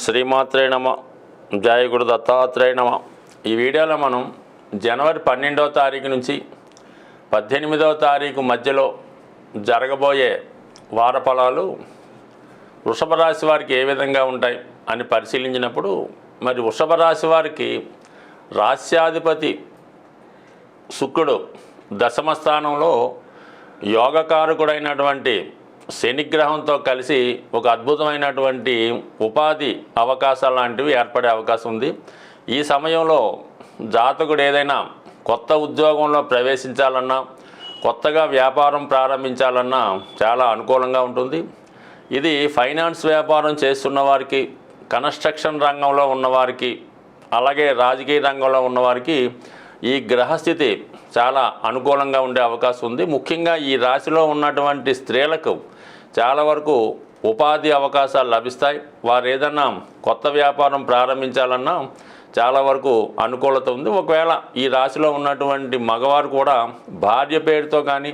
శ్రీమాత్రే నమ. జయ గురు దత్తాత్రేయ నమ. ఈ వీడియోలో మనం జనవరి 12వ తారీఖు నుంచి 18వ తారీఖు మధ్యలో జరగబోయే వార ఫలాలు వృషభ రాశి వారికి ఏ విధంగా ఉంటాయి అని పరిశీలించినప్పుడు, మరి వృషభ రాశి వారికి రాస్యాధిపతి శుక్రుడు దశమ స్థానంలో యోగకారకుడైనటువంటి శనిగ్రహంతో కలిసి ఒక అద్భుతమైనటువంటి ఉపాధి అవకాశాలు లాంటివి ఏర్పడే అవకాశం ఉంది. ఈ సమయంలో జాతకుడు ఏదైనా కొత్త ఉద్యోగంలో ప్రవేశించాలన్నా, కొత్తగా వ్యాపారం ప్రారంభించాలన్నా చాలా అనుకూలంగా ఉంటుంది. ఇది ఫైనాన్స్ వ్యాపారం చేస్తున్న వారికి, కన్స్ట్రక్షన్ రంగంలో ఉన్నవారికి, అలాగే రాజకీయ రంగంలో ఉన్నవారికి ఈ గ్రహస్థితి చాలా అనుకూలంగా ఉండే అవకాశం ఉంది. ముఖ్యంగా ఈ రాశిలో ఉన్నటువంటి స్త్రీలకు చాలా వరకు ఉపాధి అవకాశాలు లభిస్తాయి. వారు ఏదన్నా కొత్త వ్యాపారం ప్రారంభించాలన్నా చాలా వరకు అనుకూలత ఉంది. ఒకవేళ ఈ రాశిలో ఉన్నటువంటి మగవారు కూడా భార్య పేరుతో కానీ,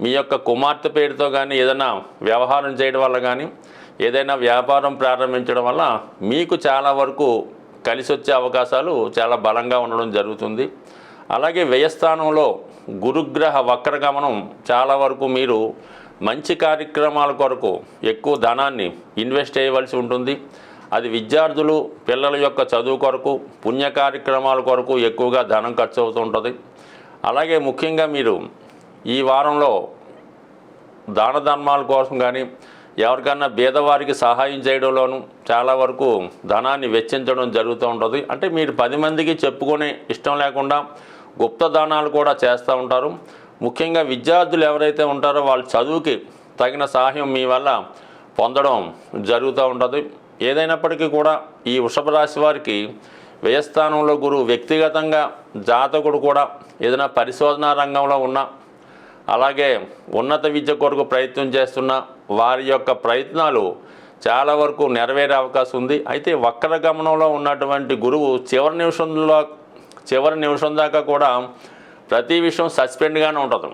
మీ యొక్క కుమార్తె పేరుతో కానీ ఏదైనా వ్యవహారం చేయడం వల్ల కానీ, ఏదైనా వ్యాపారం ప్రారంభించడం వల్ల మీకు చాలా వరకు కలిసి వచ్చే అవకాశాలు చాలా బలంగా ఉండడం జరుగుతుంది. అలాగే వ్యయస్థానంలో గురుగ్రహ వక్రగమనం చాలా వరకు మీరు మంచి కార్యక్రమాల కొరకు ఎక్కువ ధనాన్ని ఇన్వెస్ట్ చేయవలసి ఉంటుంది. అది విద్యార్థులు పిల్లల యొక్క చదువు కొరకు, పుణ్య కార్యక్రమాల కొరకు ఎక్కువగా ధనం ఖర్చు అవుతూ ఉంటుంది. అలాగే ముఖ్యంగా మీరు ఈ వారంలో దాన ధర్మాల కోసం కానీ, ఎవరికన్నా పేదవారికి సహాయం చేయడంలోనూ చాలా వరకు ధనాన్ని వెచ్చించడం జరుగుతూ ఉంటుంది. అంటే మీరు 10 మందికి చెప్పుకునే ఇష్టం లేకుండా గుప్త దానాలు కూడా చేస్తూ ఉంటారు. ముఖ్యంగా విద్యార్థులు ఎవరైతే ఉంటారో వాళ్ళ చదువుకి తగిన సహాయం మీ వల్ల పొందడం జరుగుతూ ఉంటుంది. ఏదైనప్పటికీ కూడా ఈ వృషభ రాశి వారికి వ్యయస్థానంలో గురువు వ్యక్తిగతంగా జాతకుడు కూడా ఏదైనా పరిశోధనా రంగంలో ఉన్న, అలాగే ఉన్నత విద్య కొరకు ప్రయత్నం చేస్తున్న వారి యొక్క ప్రయత్నాలు చాలా వరకు నెరవేరే అవకాశం ఉంది. అయితే వక్రగమనంలో ఉన్నటువంటి గురువు చివరి నిమిషం దాకా కూడా ప్రతి విషయం సస్పెండ్గానే ఉంటుంది.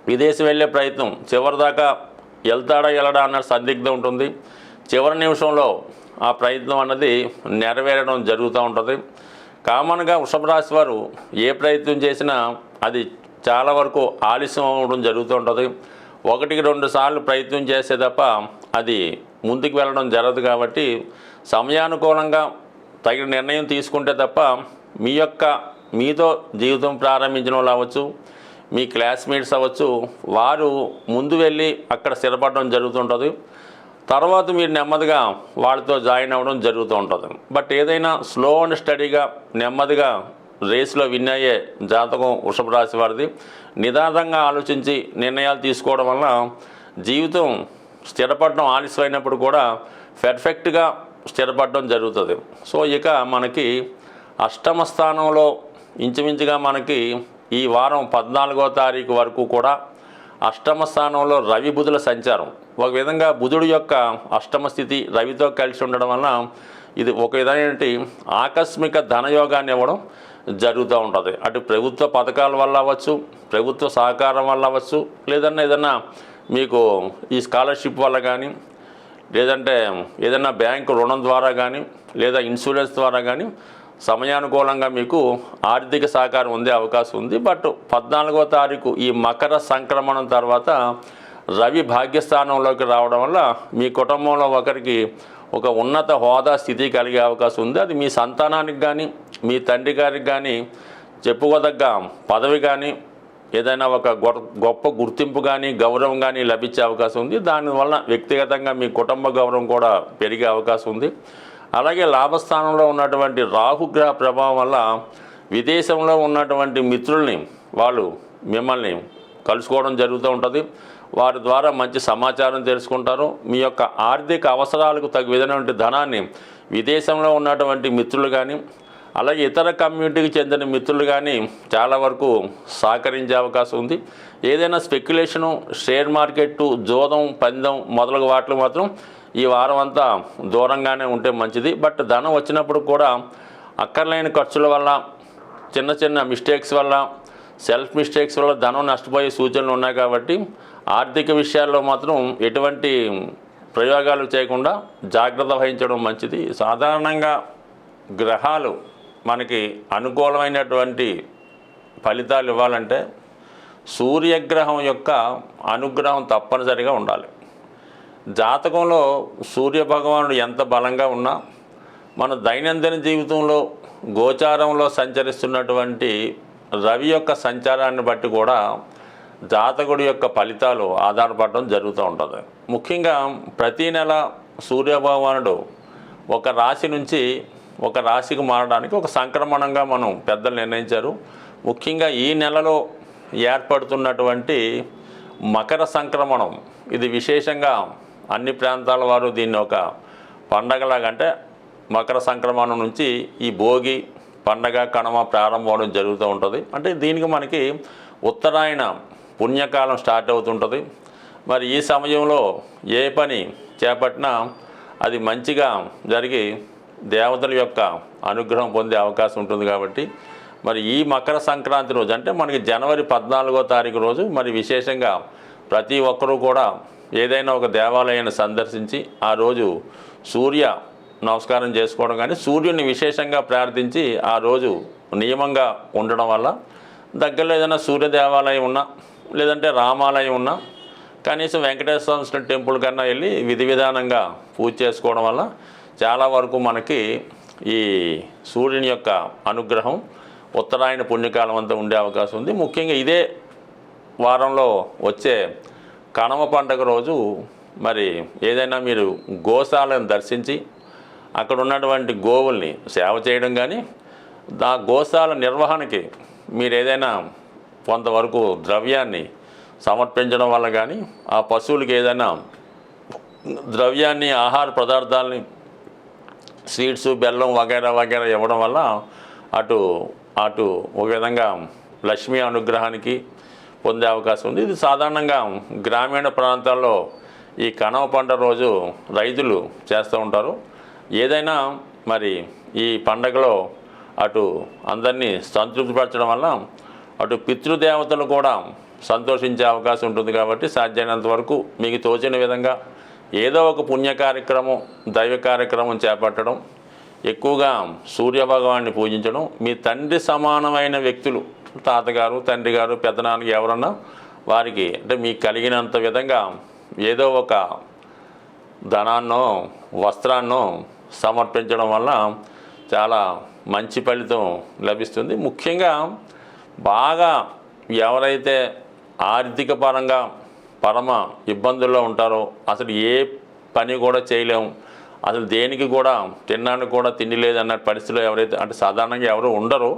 విదేశం వెళ్ళే ప్రయత్నం చివరి దాకా వెళ్తాడా అన్న సందిగ్ధం ఉంటుంది. చివరి నిమిషంలో ఆ ప్రయత్నం అన్నది నెరవేరడం జరుగుతూ ఉంటుంది. కామన్గా వృషభ రాశి వారు ఏ ప్రయత్నం చేసినా అది చాలా వరకు ఆలస్యం అవ్వడం జరుగుతూ ఉంటుంది. 1-2 సార్లు ప్రయత్నం చేసే తప్ప అది ముందుకు వెళ్ళడం జరగదు. కాబట్టి సమయానుకూలంగా తగిన నిర్ణయం తీసుకుంటే తప్ప మీతో జీవితం ప్రారంభించిన వాళ్ళు అవ్వచ్చు, మీ క్లాస్మేట్స్ అవ్వచ్చు, వారు ముందు వెళ్ళి అక్కడ స్థిరపడడం జరుగుతుంటుంది. తర్వాత మీరు నెమ్మదిగా వాళ్ళతో జాయిన్ అవ్వడం జరుగుతూ ఉంటుంది. బట్ ఏదైనా స్లో అండ్ స్టడీగా నెమ్మదిగా రేసులో విన్ అయ్యే జాతకం వృషభ రాశి వారిది. నిదానంగా ఆలోచించి నిర్ణయాలు తీసుకోవడం వల్ల జీవితం స్థిరపడడం ఆలస్యమైనప్పుడు కూడా పర్ఫెక్ట్గా స్థిరపడడం జరుగుతుంది. సో ఇక మనకి అష్టమ స్థానంలో ఇంచుమించుగా మనకి ఈ వారం 14వ తారీఖు వరకు కూడా అష్టమ స్థానంలో రవి బుధుల సంచారం. ఒక విధంగా బుధుడు యొక్క అష్టమ స్థితి రవితో కలిసి ఉండడం వలన ఇది ఒక విధమైన ఆకస్మిక ధనయోగాన్ని ఇవ్వడం జరుగుతూ ఉంటుంది. అటు ప్రభుత్వ పథకాల వల్ల అవ్వచ్చు, ప్రభుత్వ సహకారం వల్ల అవ్వచ్చు, ఏదన్నా మీకు ఈ స్కాలర్షిప్ వల్ల కానీ, లేదంటే ఏదైనా బ్యాంకు రుణం ద్వారా కానీ, లేదా ఇన్సూరెన్స్ ద్వారా కానీ సమయానుకూలంగా మీకు ఆర్థిక సహకారం ఉండే అవకాశం ఉంది. బట్ 14వ తారీఖు ఈ మకర సంక్రమణం తర్వాత రవి భాగ్యస్థానంలోకి రావడం వల్ల మీ కుటుంబంలో ఒకరికి ఒక ఉన్నత హోదా స్థితి కలిగే అవకాశం ఉంది. అది మీ సంతానానికి కానీ, మీ తండ్రి గారికి కానీ చెప్పుకోదగ్గ పదవి కానీ, ఏదైనా ఒక గొప్ప గుర్తింపు కానీ, గౌరవం కానీ లభించే అవకాశం ఉంది. దానివల్ల వ్యక్తిగతంగా మీ కుటుంబ గౌరవం కూడా పెరిగే అవకాశం ఉంది. అలాగే లాభస్థానంలో ఉన్నటువంటి రాహుగ్రహ ప్రభావం వల్ల విదేశంలో ఉన్నటువంటి మిత్రుల్ని వాళ్ళు మిమ్మల్ని కలుసుకోవడం జరుగుతూ ఉంటుంది. వారి ద్వారా మంచి సమాచారం తెలుసుకుంటారు. మీ యొక్క ఆర్థిక అవసరాలకు తగు విధమైనటువంటి ధనాన్ని విదేశంలో ఉన్నటువంటి మిత్రులు కానీ, అలాగే ఇతర కమ్యూనిటీకి చెందిన మిత్రులు కానీ చాలా వరకు సహకరించే అవకాశం ఉంది. ఏదైనా స్పెక్యులేషను, షేర్ మార్కెట్టు, జోదం, పందెం మొదలగు వాటిలో మాత్రం ఈ వారం అంతా దూరంగానే ఉంటే మంచిది. బట్ ధనం వచ్చినప్పుడు కూడా అక్కర్లేని ఖర్చుల వల్ల, చిన్న మిస్టేక్స్ వల్ల, సెల్ఫ్ మిస్టేక్స్ వల్ల ధనం నష్టపోయే సూచనలు ఉన్నాయి. కాబట్టి ఆర్థిక విషయాల్లో మాత్రం ఎటువంటి ప్రయోగాలు చేయకుండా జాగ్రత్త వహించడం మంచిది. సాధారణంగా గ్రహాలు మనకి అనుకూలమైనటువంటి ఫలితాలు ఇవ్వాలంటే సూర్యగ్రహం యొక్క అనుగ్రహం తప్పనిసరిగా ఉండాలి. జాతకంలో సూర్యభగవానుడు ఎంత బలంగా ఉన్నా మన దైనందిన జీవితంలో గోచారంలో సంచరిస్తున్నటువంటి రవి యొక్క సంచారాన్ని బట్టి కూడా జాతకుడి యొక్క ఫలితాలు ఆధారపడడం జరుగుతూ ఉంటుంది. ముఖ్యంగా ప్రతీ నెల సూర్యభగవానుడు ఒక రాశి నుంచి ఒక రాశికి మారడానికి ఒక సంక్రమణంగా మనం పెద్దలు నిర్ణయించారు. ముఖ్యంగా ఈ నెలలో ఏర్పడుతున్నటువంటి మకర సంక్రమణం ఇది విశేషంగా అన్ని ప్రాంతాల వారు దీన్ని ఒక పండగలాగా, అంటే మకర సంక్రమణం నుంచి ఈ భోగి పండగ కనుమ ప్రారంభం అవడం జరుగుతూ ఉంటుంది. అంటే దీనికి మనకి ఉత్తరాయణ పుణ్యకాలం స్టార్ట్ అవుతుంటుంది. మరి ఈ సమయంలో ఏ పని చేపట్టినా అది మంచిగా జరిగి దేవతల యొక్క అనుగ్రహం పొందే అవకాశం ఉంటుంది. కాబట్టి మరి ఈ మకర సంక్రాంతి రోజు అంటే మనకి జనవరి 14వ తారీఖు రోజు మరి విశేషంగా ప్రతి ఒక్కరూ కూడా ఏదైనా ఒక దేవాలయాన్ని సందర్శించి ఆ రోజు సూర్య నమస్కారం చేసుకోవడం కానీ సూర్యుని విశేషంగా ప్రార్థించి ఆ రోజు నియమంగా ఉండడం వల్ల దగ్గరలో ఏదైనా సూర్య దేవాలయం ఉన్నా లేదంటే రామాలయం ఉన్నా కనీసం వెంకటేశ్వర స్వామి టెంపుల్ కన్నా వెళ్ళి విధి విధానంగా పూజ చేసుకోవడం వల్ల చాలా వరకు మనకి ఈ సూర్యుని యొక్క అనుగ్రహం ఉత్తరాయణ పుణ్యకాలం అంతా ఉండే అవకాశం ఉంది. ముఖ్యంగా ఇదే వారంలో వచ్చే కనుమ పండుగ రోజు మరి ఏదైనా మీరు గోశాలను దర్శించి అక్కడ ఉన్నటువంటి గోవుల్ని సేవ చేయడం కానీ ఆ గోశాల నిర్వహణకి మీరు ఏదైనా కొంతవరకు ద్రవ్యాన్ని సమర్పించడం వల్ల కానీ ఆ పశువులకి ఏదైనా ద్రవ్యాన్ని ఆహార పదార్థాలని స్వీట్స్ బెల్లం వగైరా వగైరా ఇవ్వడం వల్ల అటు ఒక విధంగా లక్ష్మీ అనుగ్రహానికి పొందే అవకాశం ఉంది. ఇది సాధారణంగా గ్రామీణ ప్రాంతాల్లో ఈ కనుమ పండుగ రోజు రైతులు చేస్తూ ఉంటారు. ఏదైనా మరి ఈ పండగలో అటు అందరినీ సంతృప్తిపరచడం వల్ల అటు పితృదేవతలు కూడా సంతోషించే అవకాశం ఉంటుంది. కాబట్టి సాధ్యమైనంత వరకు మీకు తోచిన విధంగా ఏదో ఒక పుణ్య కార్యక్రమం దైవ కార్యక్రమం చేపట్టడం, ఎక్కువగా సూర్యభగవాన్ని పూజించడం, మీ తండ్రి సమానమైన వ్యక్తులు తాతగారు తండ్రి గారు పెద్దనాన్నకి ఎవరన్నా వారికి అంటే మీకు కలిగినంత విధంగా ఏదో ఒక ధనాన్నో వస్త్రాన్నో సమర్పించడం వల్ల చాలా మంచి ఫలితం లభిస్తుంది. ముఖ్యంగా బాగా ఎవరైతే ఆర్థిక పరంగా పరమ ఇబ్బందుల్లో ఉంటారో అసలు ఏ పని కూడా చేయలేము, అసలు దేనికి కూడా తినడానికి కూడా తిండి లేదన్న పరిస్థితిలో ఎవరైతే అంటే సాధారణంగా ఎవరు ఉండరు.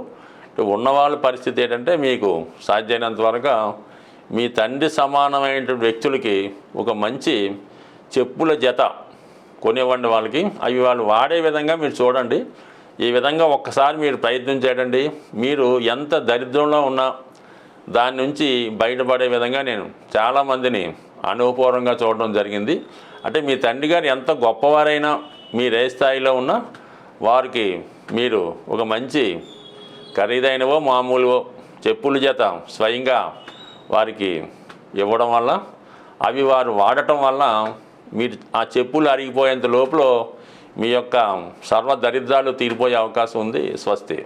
ఉన్నవాళ్ళ పరిస్థితి ఏంటంటే మీకు సాధ్యమైనంత వరకు మీ తండ్రి సమానమైన వ్యక్తులకి ఒక మంచి చెప్పుల జత కొనివ్వండి వాళ్ళకి. అవి వాళ్ళు వాడే విధంగా మీరు చూడండి. ఈ విధంగా ఒక్కసారి మీరు ప్రయత్నం చేయండి. మీరు ఎంత దరిద్రంలో ఉన్నా దాని నుంచి బయటపడే విధంగా నేను చాలామందిని అనుభవపూర్వకంగా చూడడం జరిగింది. అంటే మీ తండ్రి గారు ఎంత గొప్పవారైనా మీరు ఏ స్థాయిలో ఉన్నా వారికి మీరు ఒక మంచి ఖరీదైనవో మామూలువో చెప్పుల జత స్వయంగా వారికి ఇవ్వడం వల్ల అవి వారు వాడటం వల్ల మీరు ఆ చెప్పులు అరిగిపోయేంత లోపల మీ యొక్క సర్వ దరిద్రాలు తీరిపోయే అవకాశం ఉంది. స్వస్తి.